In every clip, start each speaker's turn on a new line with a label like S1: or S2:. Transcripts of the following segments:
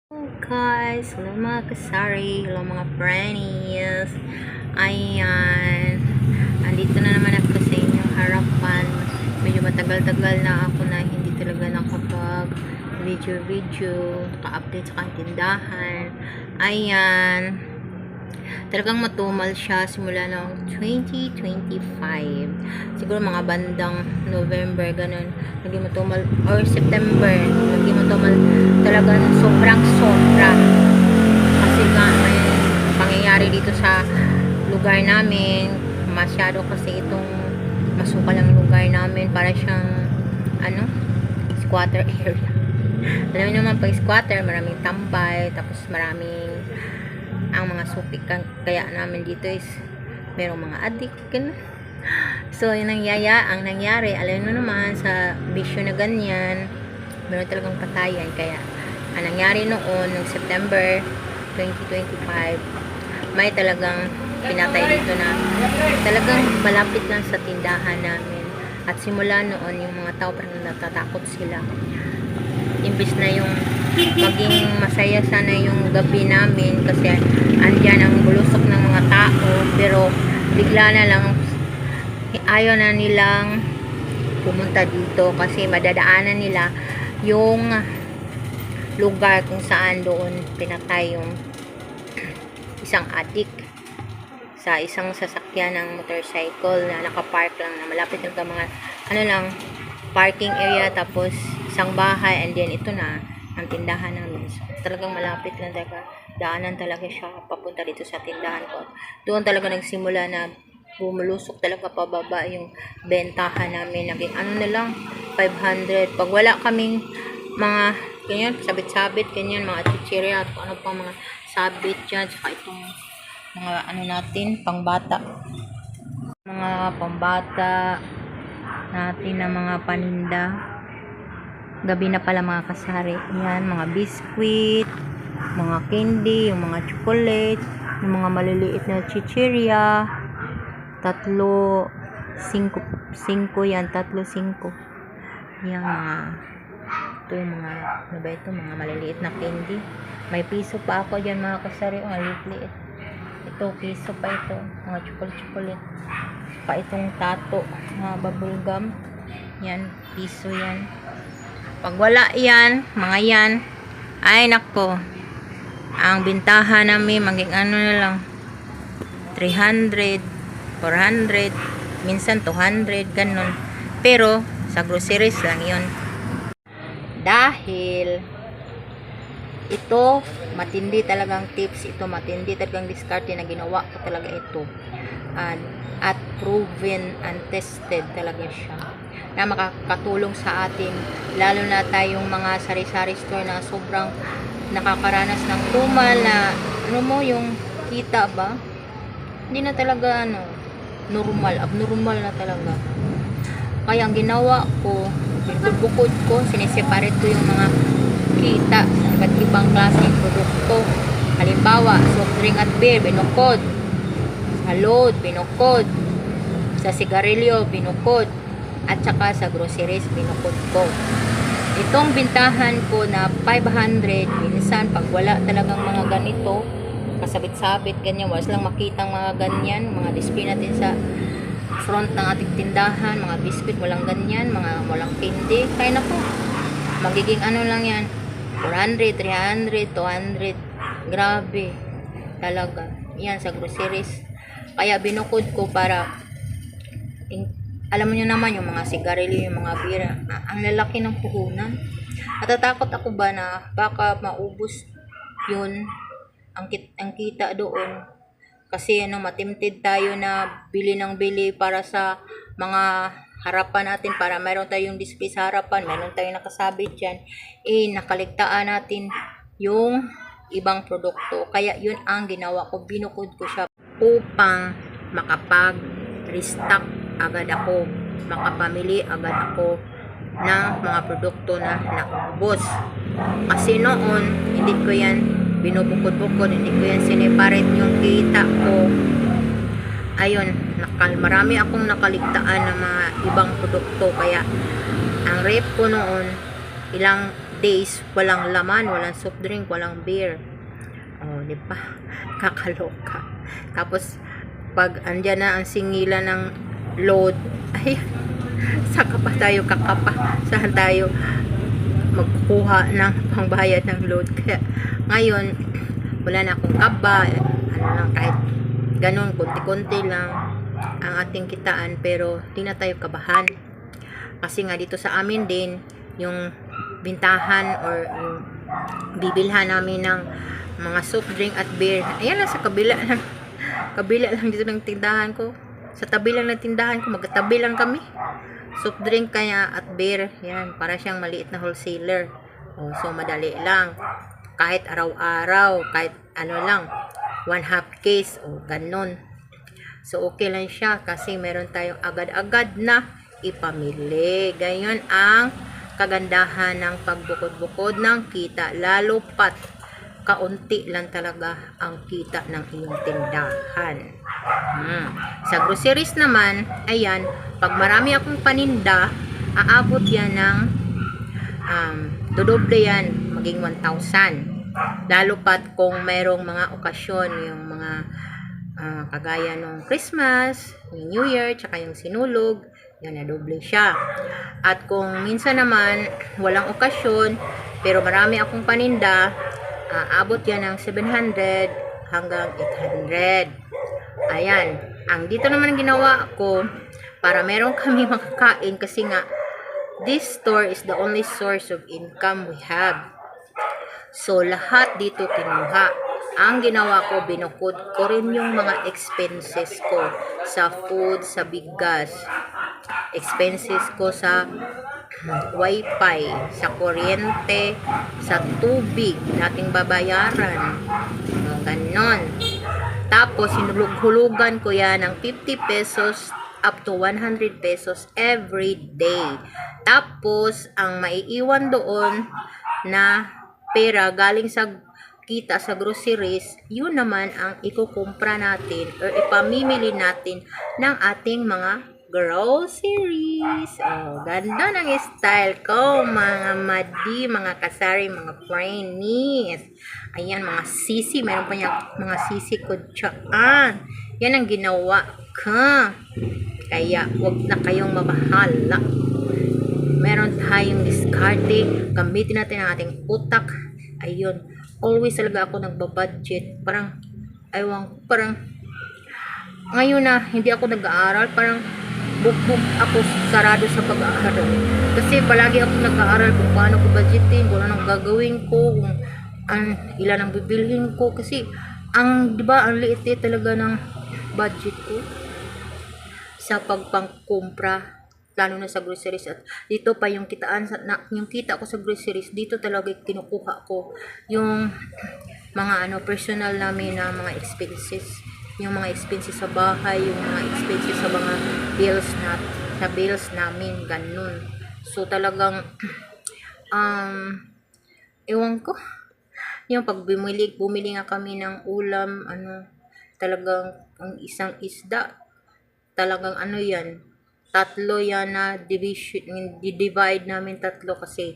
S1: Hello guys, hello mga kasari, hello mga friends. Ayan, andito na naman ako sa inyong harapan. Medyo matagal-tagal na ako na hindi talaga nakapag video, naka-update sa aking tindahan. Ayan, talagang matumal siya simula ng 2025. Siguro mga bandang November, ganun. Naging matumal, or September, naging matumal talaga ng sobrang-sobra. Kasi nga, may pangyayari dito sa lugar namin. Masyado kasi itong masukal ang lugar namin. Para siyang, squatter area. Alam niyo naman, pag squatter, maraming tambay, tapos maraming ang mga supik, kaya namin dito is merong mga addict, ganun. So yung ang nangyari, alam mo naman sa bisyo na ganyan, meron talagang patayan. Kaya ang nangyari noon ng September 2025, may talagang pinatay dito na talagang malapit lang sa tindahan namin. At simula noon, yung mga tao parang natatakot sila. Imbis na yung maging masaya sana yung gabi namin kasi andyan ang bulusok ng mga tao, pero bigla na lang ayaw na nilang pumunta dito kasi madadaanan nila yung lugar kung saan doon pinatay yung isang adik sa isang sasakyan ng motorcycle na nakapark lang na malapit ng mga parking area, tapos isang bahay, and then ito na ang tindahan namin. So, talagang malapit lang talaga, daanan talaga siya papunta dito sa tindahan ko. Doon talaga nagsimula na bumulusok talaga pababa yung bentahan namin. Naging na lang 500. Pag wala kaming mga ganyan, sabit-sabit, ganyan, mga chichirya at ano pang mga sabit dyan, saka itong mga natin, pangbata, mga pambata natin na mga paninda. Gabi na pala mga kasari. Yan, mga biskwit, mga candy, yung mga chocolate, yung mga maliliit na chichirya. 3, 5 yan, 3, 5. Yan, ito yung mga, mga maliliit na candy. May piso pa ako dyan mga kasari, mga liit-liit. Ito, piso pa ito, mga chocolate. Pa itong tato, mga bubble gum. Yan, piso yan. Pag wala yan, mga yan, ay nako, ang bintahan namin maging na lang 300, 400, minsan 200, ganun. Pero sa groceries lang yun. Dahil ito, matindi talagang tips, ito matindi talagang diskarte na ginawa ko talaga ito. At proven and tested talaga siya na makakatulong sa atin, lalo na tayong mga sari-sari store na sobrang nakakaranas ng tumal na yung kita ba, hindi na talaga abnormal na talaga. Kaya ang ginawa ko, binubukod ko, sineseparate ko yung mga kita sa iba't ibang klaseng produkto. Halimbawa, soft drink at beer, binukod. Sa load, binukod. Sa sigarilyo, binukod. At saka sa groceries, binukod ko. Itong bintahan ko na 500, minsan pag wala talagang mga ganito, kasabit-sabit, ganyan, wala lang makitang mga ganyan, mga display natin sa front ng ating tindahan, mga biscuit, walang ganyan, mga walang candy, kaya na po, magiging lang yan, 400, 300, 200, grabe, talaga, yan sa groceries. Kaya binukod ko para, alam mo nyo naman, yung mga sigarilyo, yung mga bira, ang lalaki ng puhunan. Natatakot ako ba na baka maubos yun, ang kita doon. Kasi matimtid tayo na bili ng bili para sa mga harapan natin, para mayroon tayong display sa harapan, mayroon tayong nakasabit dyan, nakaligtaan natin yung ibang produkto. Kaya yun ang ginawa ko, binukod ko siya upang makapag-restock agad ako, makapamili agad ako ng mga produkto na naubos. Kasi noon, hindi ko yan binubukod-bukod, hindi ko yan sineparate yung kita ko. Ayun, marami akong nakaligtaan ng mga ibang produkto. Kaya ang rep ko noon, ilang days, walang laman, walang soft drink, walang beer. Oh, di ba? Kakaloka. Tapos, pag andyan na ang singilan ng load, ay, saka pa tayo kakapa? Saan tayo magkukuha ng pangbayad ng load? Kaya, ngayon, wala na akong kaba. Ano lang, kahit ganun, konti-konti lang ang ating kitaan, pero di na tayo kabahan. Kasi nga dito sa amin din, yung bintahan or yung bibilhan namin ng mga soft drink at beer, ayan lang sa kabila lang dito ng tindahan ko. Sa tabi lang ng tindahan ko, magkatabi lang kami. Soft drink kaya at beer, yan, para siyang maliit na wholesaler. Oh, so madali lang. Kahit araw-araw, kahit ano lang, 1/2 case, o ganun. So okay lang siya kasi meron tayong agad-agad na ipamili. Ganyan ang kagandahan ng pagbukod-bukod ng kita, lalo pat kaunti lang talaga ang kita ng iyong tindahan. Sa groceries naman, ayan, pag marami akong paninda, aabot yan ng dodoble yan, maging 1,000. Lalo pat kung mayroong mga okasyon, yung mga kagaya ng Christmas, yung New Year, tsaka yung sinulog, yan na doble siya. At kung minsan naman walang okasyon pero marami akong paninda, abot yan ng 700 hanggang 800. Ayan, ang dito naman ginawa ko para meron kami makakain, kasi nga this store is the only source of income we have. So lahat dito kinuha. Ang ginawa ko, binukod ko rin yung mga expenses ko sa food, sa bigas, expenses ko sa wifi, sa kuryente, sa tubig nating babayaran, ganon. Tapos hinulog-hulugan ko yan ng 50 pesos up to 100 pesos every day. Tapos ang maiiwan doon na pera galing sa kita sa groceries, yun naman ang ikukumpra natin or ipamimili natin ng ating mga groceries. Oh, ganda ng style ko, mga madi, mga kasari, mga trainees. Ayan, mga sisi. Meron pa niya mga sisi ko dyan. Yan ang ginawa ko. Kaya, wag na kayong mabahala. Meron tayong diskarte. Gamitin natin ang ating utak. Ayun. Always talaga ako nagbabudget. Parang, ngayon na, hindi ako nag-aaral. Parang, bukbuk ako sarado sa pag-aaral. Kasi palagi ako nag-aaral kung paano ko budgetin, kung anong gagawin ko, kung ilan ang bibilhin ko. Kasi, di ba, ang liit talaga ng budget ko sa pagpangkumpra, lalo na sa groceries. At dito pa yung kitaan, yung kita ko sa groceries, dito talaga kinukuha ko yung mga personal namin na mga expenses, yung mga expenses sa bahay, yung mga expenses sa mga bills namin, ganun. So talagang ewan ko, yung pag bumili nga kami ng ulam, talagang ang isang isda, talagang yan, 3 yan na divide namin 3 kasi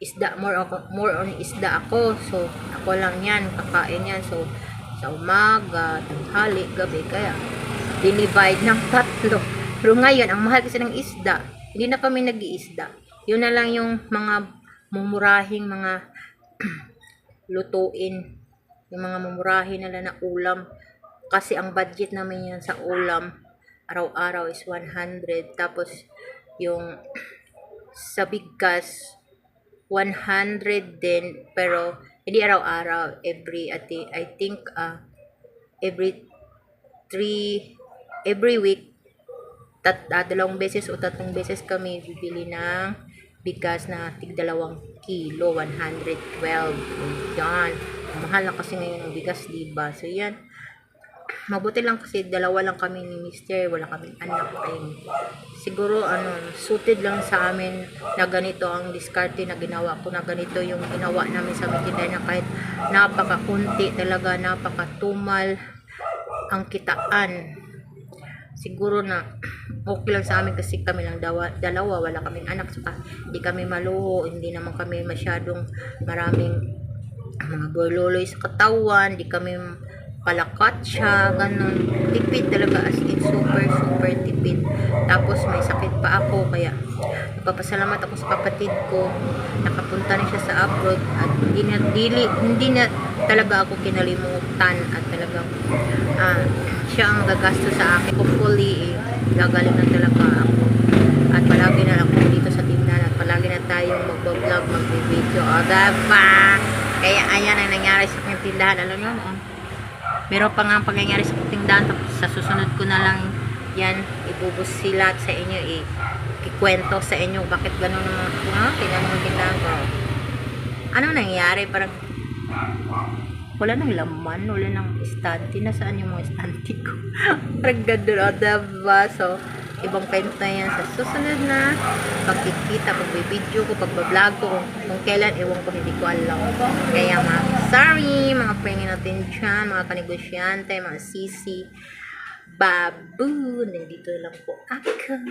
S1: isda, more on isda ako. So ako lang yan, kakain yan. So sa umaga, tanghali, gabi, kaya dinivide ng 3. Pero ngayon, ang mahal kasi ng isda, hindi na kami nag-iisda. Yun na lang yung mga mumurahing mga lutuin, yung mga mumurahin na lang na ulam. Kasi ang budget namin yan sa ulam, araw-araw is 100. Tapos, yung sa bigas, 100 din. Pero, hindi araw-araw. I think, every week, 2 beses o 3 beses kami bibili ng bigas na tig 2 kilo, 112. Yan. Mahal na kasi ngayon ang bigas, diba? So, yan. Mabuti lang kasi 2 lang kami ni Mister, wala kaming anak. Siguro suited lang sa amin na ganito ang diskarte na ginawa ko, na ganito yung ginawa namin sa tindahan, na kahit napakakunti talaga, napakatumal ang kitaan. siguro na okay lang sa amin kasi kami lang dalawa, wala kaming anak, saka hindi kami maluho, hindi naman kami masyadong maraming mga bololoy sa katawan, hindi kami palakat siya, ganun. Tipid talaga, as in super tipid. Tapos may sakit pa ako, kaya nagpapasalamat ako sa kapatid ko, nakapunta na siya sa abroad at hindi na talaga ako kinalimutan at talagang siya ang gagasto sa akin. Hopefully, gagaling na talaga ako at palagi na lang ako dito sa tindahan at palagi na tayong mag-vlog, mag-video. O, diba? Kaya ayan ang nangyari sa aking tindahan. Alam nyo, meron pa nga ang pangyayari sa aking tindahan, tapos sa susunod ko na lang yan ibubus sila sa inyo, ikwento sa inyo bakit ganun naman tingnan mo tindahan ko. Ano nangyari? Parang wala nang laman, wala nang estante. Nasaan yung mga estante ko? Parang ganda, diba? So, ibang kwento na yan sa susunod na pagkikita, pagbibideo ko, pagbablog ko, kung kailan, ewan ko, hindi ko alam. Kaya sorry, mga pringin natin dyan, mga kanegosyante, mga sisi, babu, nandito lang po ako.